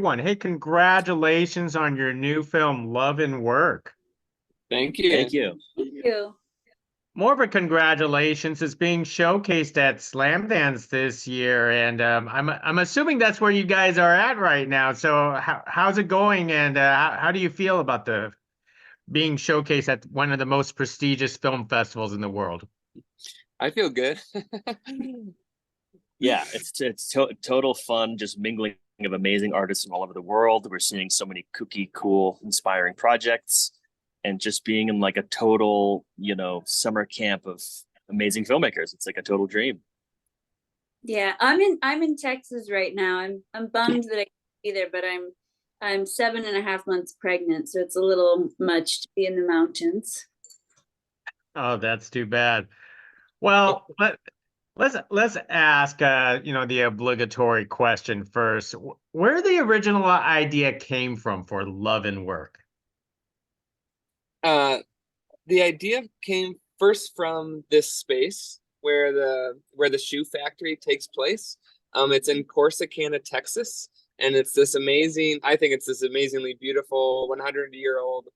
one. Hey, congratulations on your new film, Love and Work. Thank you. Thank you. Thank you. More of a congratulations is being showcased at Slamdance this year, and I'm assuming that's where you guys are at right now. So how's it going, and how do you feel about the being showcased at one of the most prestigious film festivals in the world? I feel good. Yeah, it's total fun, just mingling of amazing artists from all over the world. We're seeing so many kooky, cool, inspiring projects, and just being in like a total, summer camp of amazing filmmakers. It's like a total dream. Yeah, I'm in Texas right now. I'm bummed that I can't be there, but I'm 7.5 months pregnant, so it's a little much to be in the mountains. Oh, that's too bad. Well, let's ask the obligatory question first. Where the original idea came from for Love and Work? The idea came first from this space where the shoe factory takes place. It's in Corsicana, Texas, and it's this amazing, I think it's this amazingly beautiful 100-year-old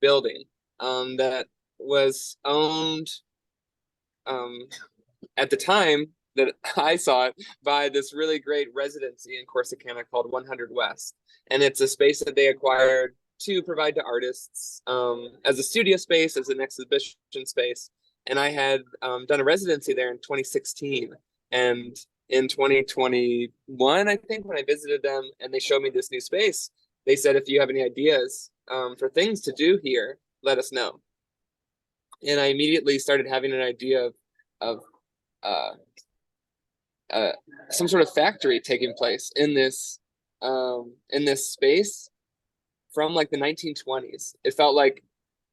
building that was owned at the time that I saw it by this really great residency in Corsicana called 100 West. And it's a space that they acquired to provide to artists as a studio space, as an exhibition space. And I had done a residency there in 2016. And in 2021, I think, when I visited them and they showed me this new space, they said, if you have any ideas for things to do here, let us know. And I immediately started having an idea of some sort of factory taking place in this space from like the 1920s. It felt like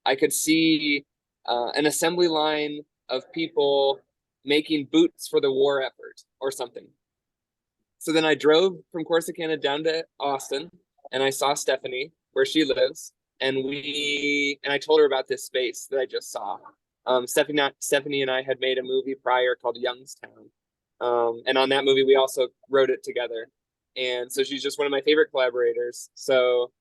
I could see an assembly line of people making boots for the war effort or something. So then I drove from Corsicana down to Austin, and I saw Stephanie where she lives, and I told her about this space that I just saw. Stephanie and I had made a movie prior called Youngstown, and on that movie we also wrote it together. And so she's just one of my favorite collaborators. So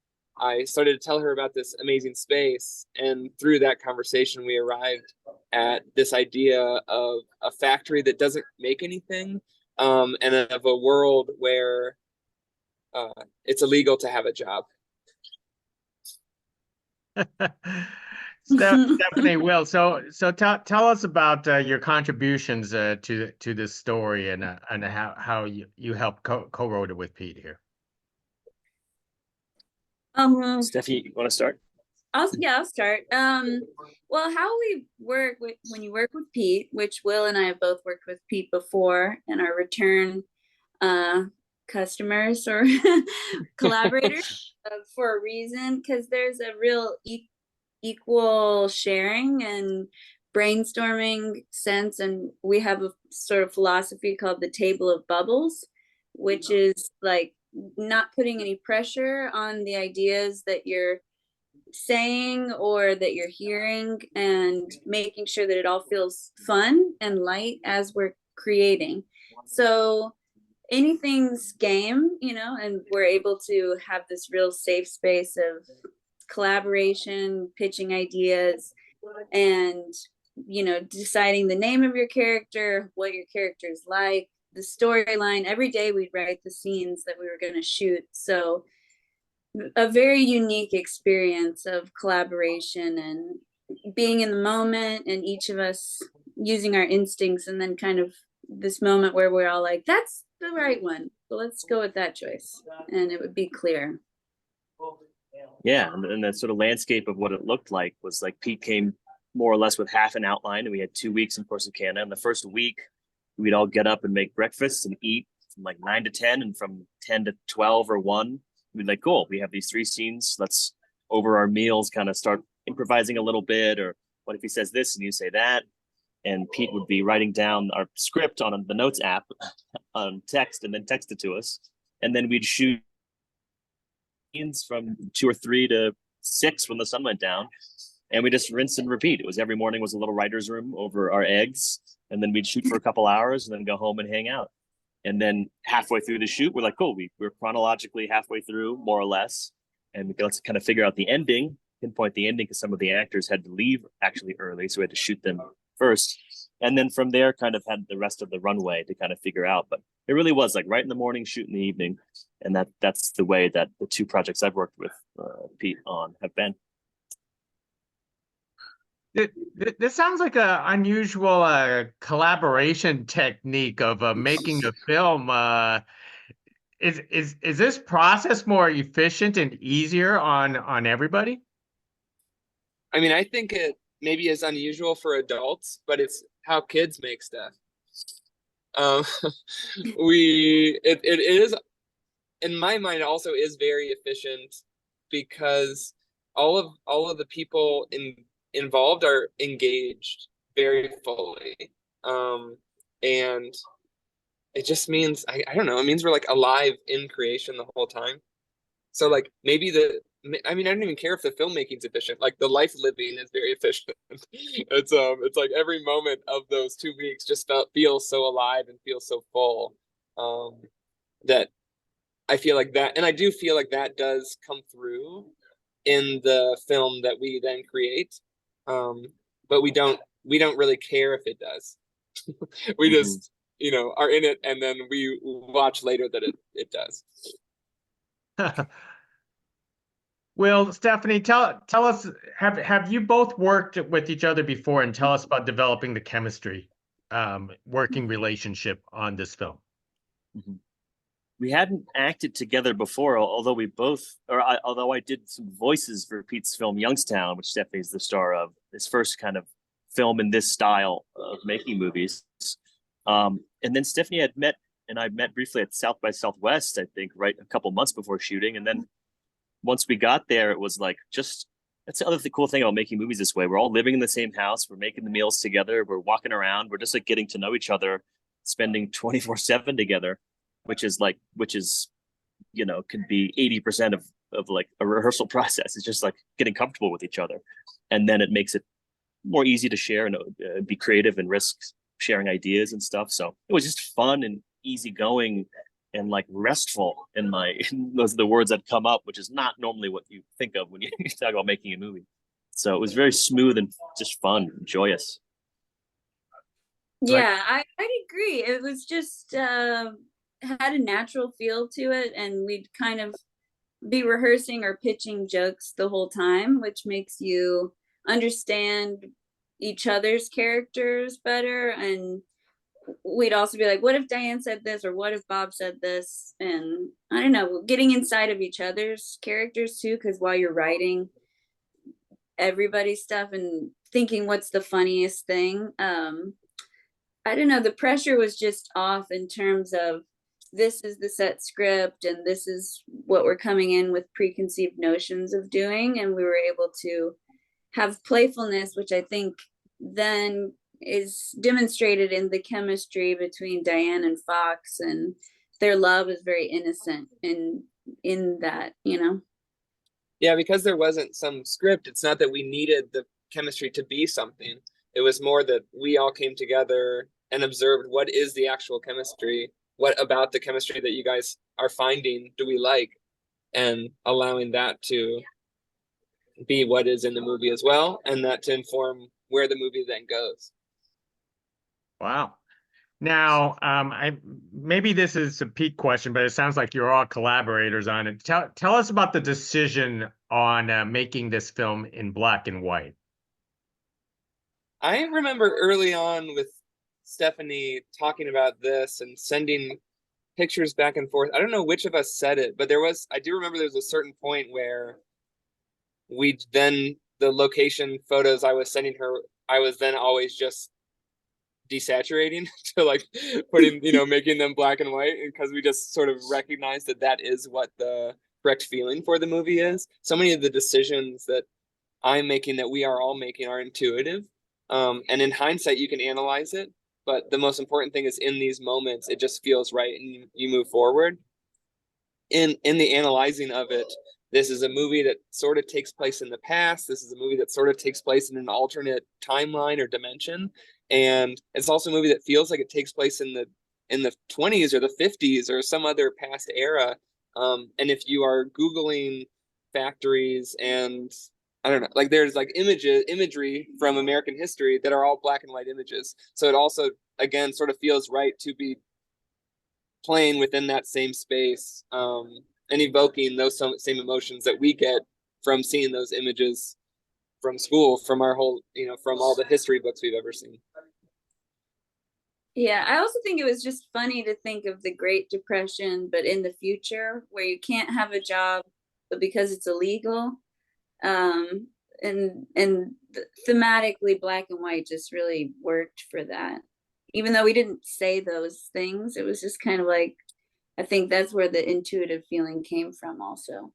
I started to tell her about this amazing space, and through that conversation we arrived at this idea of a factory that doesn't make anything, and of a world where it's illegal to have a job. Stephanie, Will, so tell us about your contributions to this story, and how you helped co-wrote it with Pete here. Stephanie, you want to start? I'll start. Well, how we work when you work with Pete, which Will and I have both worked with Pete before, and our return customers or collaborators for a reason, because there's a real equal sharing and brainstorming sense, and we have a sort of philosophy called the table of bubbles, which is like not putting any pressure on the ideas that you're saying or that you're hearing, and making sure that it all feels fun and light as we're creating. So anything's game, and we're able to have this real safe space of collaboration, pitching ideas, and deciding the name of your character, what your character is like, the storyline. Every day we'd write the scenes that we were going to shoot. So a very unique experience of collaboration and being in the moment, and each of us using our instincts, and then kind of this moment where we're all like, that's the right one, so let's go with that choice, and it would be clear. Yeah, and that sort of landscape of what it looked like was like Pete came more or less with half an outline, and we had 2 weeks in Corsicana. And the first week, we'd all get up and make breakfast and eat from like 9 to 10, and from 10 to 12 or 1, we'd like, cool, we have these 3 scenes. Let's, over our meals, kind of start improvising a little bit, or what if he says this and you say that? And Pete would be writing down our script on the notes app on text, and then text it to us. And then we'd shoot scenes from 2 or 3 to 6 when the sun went down, and we just rinse and repeat. It was every morning was a little writer's room over our eggs, and then we'd shoot for a couple hours and then go home and hang out. And then halfway through the shoot, we're like, cool, we're chronologically halfway through, more or less. And let's kind of figure out the ending, pinpoint the ending, because some of the actors had to leave actually early. So we had to shoot them first. And then from there, kind of had the rest of the runway to kind of figure out. But it really was like right in the morning, shoot in the evening. And that's the way that the two projects I've worked with Pete on have been. This sounds like a unusual collaboration technique of making a film. Is this process more efficient and easier on everybody? I mean, I think it maybe is unusual for adults, but it's how kids make stuff. Um, it is, in my mind, also is very efficient because all of the people involved are engaged very fully. And it just means, I don't know, it means we're like alive in creation the whole time. So like maybe I mean, I don't even care if the filmmaking's efficient. Like the life living is very efficient. It's like every moment of those 2 weeks just feels so alive and feels so full. That I feel like that, and I do feel like that does come through in the film that we then create. But we don't really care if it does. We just, are in it, and then we watch later that it does. Will, Stephanie, tell us, have you both worked with each other before, and tell us about developing the chemistry, working relationship on this film? Mm-hmm. We hadn't acted together before, although although I did some voices for Pete's film Youngstown, which Stephanie's the star of, his first kind of film in this style of making movies. And then Stephanie I met briefly at South by Southwest, I think, right a couple months before shooting. And then once we got there, it was like that's the other cool thing about making movies this way. We're all living in the same house. We're making the meals together. We're walking around. We're just like getting to know each other, spending 24/7 together, which is can be 80% of like a rehearsal process. It's just like getting comfortable with each other. And then it makes it more easy to share and be creative and risk sharing ideas and stuff. So it was just fun and easygoing and like restful those are the words that come up, which is not normally what you think of when you talk about making a movie. So it was very smooth and just fun, joyous. Yeah, I'd agree. It was just had a natural feel to it, and we'd kind of be rehearsing or pitching jokes the whole time, which makes you understand each other's characters better. And we'd also be like, what if Diane said this, or what if Bob said this? And I don't know, getting inside of each other's characters too, because while you're writing everybody's stuff and thinking what's the funniest thing, I don't know, the pressure was just off in terms of this is the set script and this is what we're coming in with preconceived notions of doing, and we were able to have playfulness, which I think then is demonstrated in the chemistry between Diane and Fox, and their love is very innocent in that, Yeah, because there wasn't some script, it's not that we needed the chemistry to be something. It was more that we all came together and observed what is the actual chemistry, what about the chemistry that you guys are finding do we like, and allowing that to be what is in the movie as well, and that to inform where the movie then goes. Wow. Now, maybe this is a Pete question, but it sounds like you're all collaborators on it. Tell us about the decision on making this film in black and white. I remember early on with Stephanie talking about this and sending pictures back and forth. I don't know which of us said it, but I do remember there was a certain point where the location photos I was sending her, I was then always just desaturating to like putting, making them black and white, because we just sort of recognized that is what the correct feeling for the movie is. So many of the decisions that I'm making, that we are all making, are intuitive. And in hindsight, you can analyze it, but the most important thing is in these moments, it just feels right and you move forward. In the analyzing of it, this is a movie that sort of takes place in the past. This is a movie that sort of takes place in an alternate timeline or dimension. And it's also a movie that feels like it takes place in in the 20s or the 50s or some other past era. And if you are Googling factories and I don't know, like there's like imagery from American history that are all black and white images. So it also, again, sort of feels right to be playing within that same space, and evoking those same emotions that we get from seeing those images from school, from our whole, from all the history books we've ever seen. Yeah, I also think it was just funny to think of the Great Depression, but in the future where you can't have a job, but because it's illegal. And thematically black and white just really worked for that. Even though we didn't say those things, it was just kind of like, I think that's where the intuitive feeling came from also.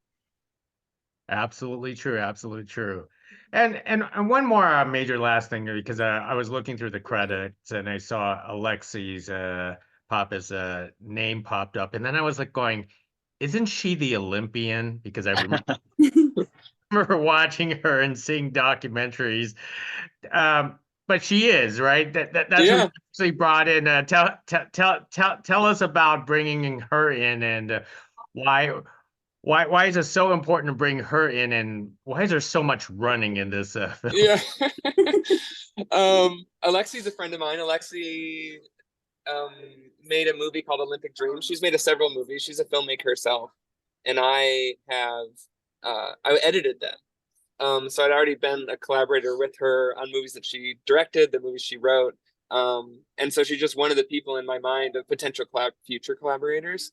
Absolutely true. Absolutely true. And one more major last thing, because I was looking through the credits and I saw Alexi's Papa's name popped up, and then I was like going, isn't she the Olympian? Because I remember watching her and seeing documentaries. But she is, right? That's Yeah. who actually brought in. Tell us about bringing her in, and why is it so important to bring her in, and why is there so much running in this film? Yeah. Alexi's a friend of mine. Alexi made a movie called Olympic Dreams. She's made several movies. She's a filmmaker herself, and I edited them. So I'd already been a collaborator with her on movies that she directed, the movies she wrote, and so she's just one of the people in my mind of potential future collaborators.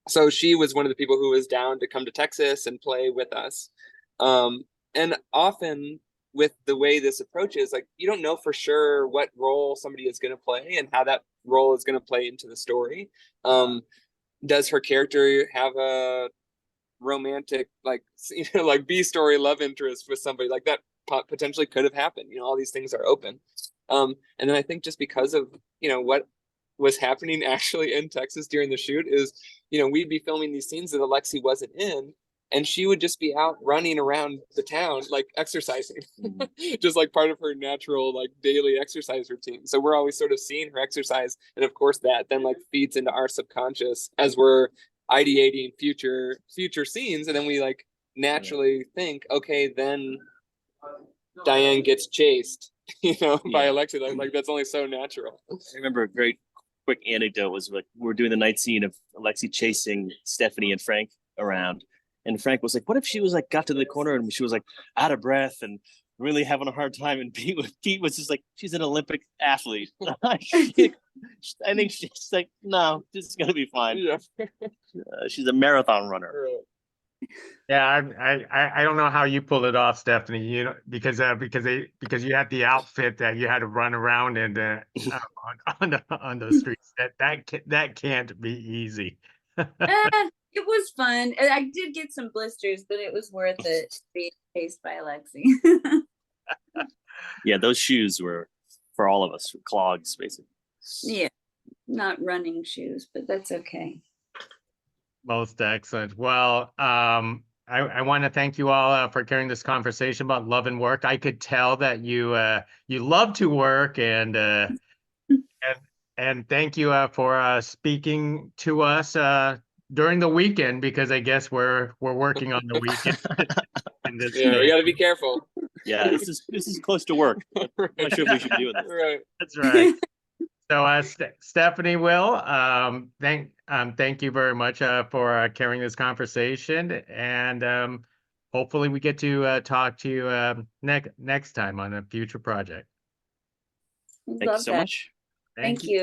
So she was one of the people who was down to come to Texas and play with us. And often with the way this approach is, like, you don't know for sure what role somebody is going to play and how that role is going to play into the story. Does her character have a romantic, like B-story love interest with somebody? Like, that potentially could have happened. All these things are open. And then I think just because of, what was happening actually in Texas during the shoot is, we'd be filming these scenes that Alexi wasn't in, and she would just be out running around the town, like exercising, just like part of her natural, like, daily exercise routine. So we're always sort of seeing her exercise. And of course that then like feeds into our subconscious as we're ideating future scenes. And then we like naturally think, okay, then Diane gets chased, by Alexi. Like that's only so natural. I remember a very quick anecdote was like, we were doing the night scene of Alexi chasing Stephanie and Frank around. And Frank was like, what if she was like, got to the corner and she was like out of breath and really having a hard time? And Pete was just like, she's an Olympic athlete. I think she's like, no, this is going to be fine. Yeah. She's a marathon runner. Yeah, I don't know how you pull it off, Stephanie. Because you had the outfit that you had to run around and on the streets. That can't be easy. It was fun. I did get some blisters, but it was worth it being chased by Alexi. Yeah, those shoes were for all of us, clogs, basically. Yeah, not running shoes, but that's okay. Most excellent. Well, I want to thank you all for carrying this conversation about love and work. I could tell that you love to work, and thank you for speaking to us during the weekend, because I guess we're working on the weekend. Yeah, we got to be careful. Yeah, this is close to work. I'm not sure if we should be doing this. Right. That's right. So, Stephanie, Will, thank you very much for carrying this conversation, and hopefully we get to talk to you next time on a future project. Thank you so much. Thank you.